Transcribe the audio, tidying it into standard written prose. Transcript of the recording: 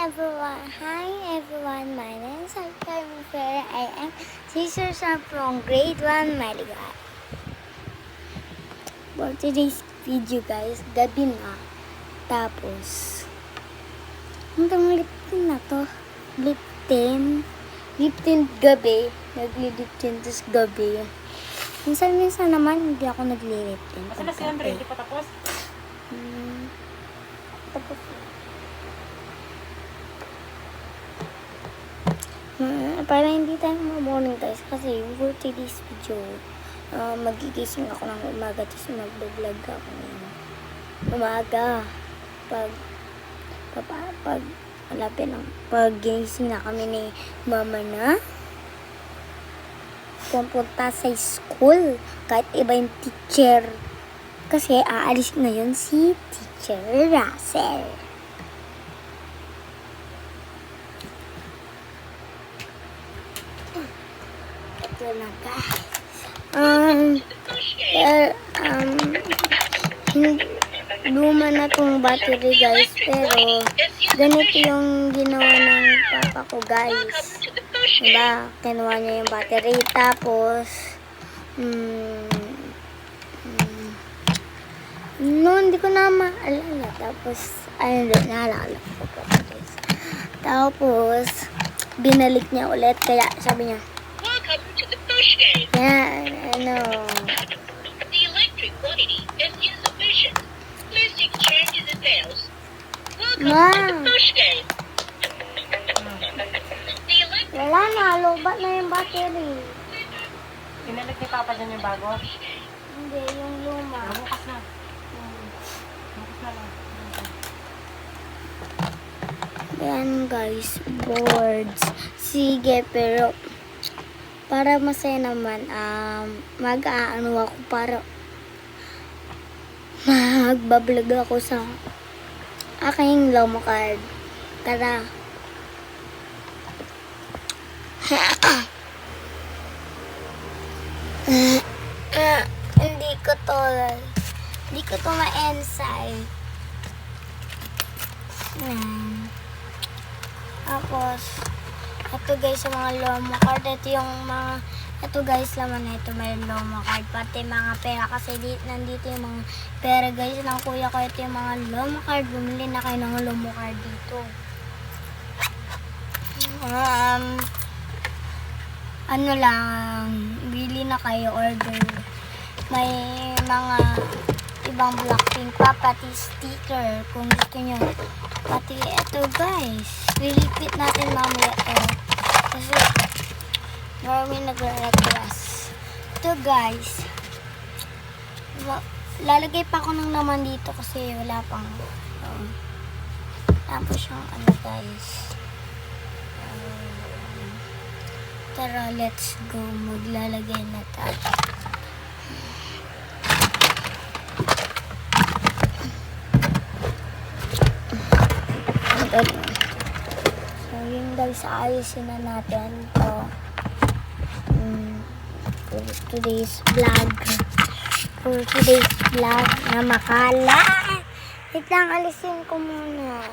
Hi everyone, my name is Carmen Ferrer. I am teacher from grade 1 Maligat. For today's video guys, gabi na. Tapos, hanggang lip tint na to. Lip tint gabi. Nagli-lip tint tas gabi. Minsan naman hindi ako nagli-lip tint. Kasi na si Andre, hindi pa tapos. Tapos. Para hindi tayo morning guys kasi for today's video magigising ako ng umaga tapos mag-vlog ako ng umaga pag malapit ng pag-gising na kami ni mama na pupunta sa school kahit iba yung teacher kasi aalis ngayon si Teacher Russell. Ito na guys. Luma na tong battery guys, pero ganito yung ginawa ng papa ko guys. Diba? Kinuha niya yung battery, tapos hindi ko na maalala. Tapos, naalala ko po guys. Tapos, binalik niya ulit, kaya sabi niya, the electric quantity is insufficient. Please take changes in bells. Welcome to the push game. Wala na, lobat na yung battery. Pinalit ni Papa dyan yung bago. Hindi, yung luma. Bukas na. Bukas na lang. Ayan guys, boards. Sige, pero para masaya naman, mag-aano ako para magbablog ako sa aking Lomo card. Tara. Hindi ko to ma-ensay. Tapos, ito guys, sa mga Lomo card, ito guys, laman na ito, may Lomo card, pati mga pera, kasi nandito yung mga pera guys, ng kuya ko, ito yung mga Lomo card, bumili na kayo ng Lomo card dito. Ano lang, bili na kayo, order. May mga ibang Blackpink pa, pati sticker, kung gusto nyo. Pati ito guys, lilipit natin mamaya ito. Kasi maraming nag-request. Ito guys, lalagay pa ako ng naman dito kasi wala pang tapos yung ano guys. Tara, let's go, maglalagay na tayo. So yun guys, ayusin na natin to for today's vlog na makala. Wait lang, alisin ko muna.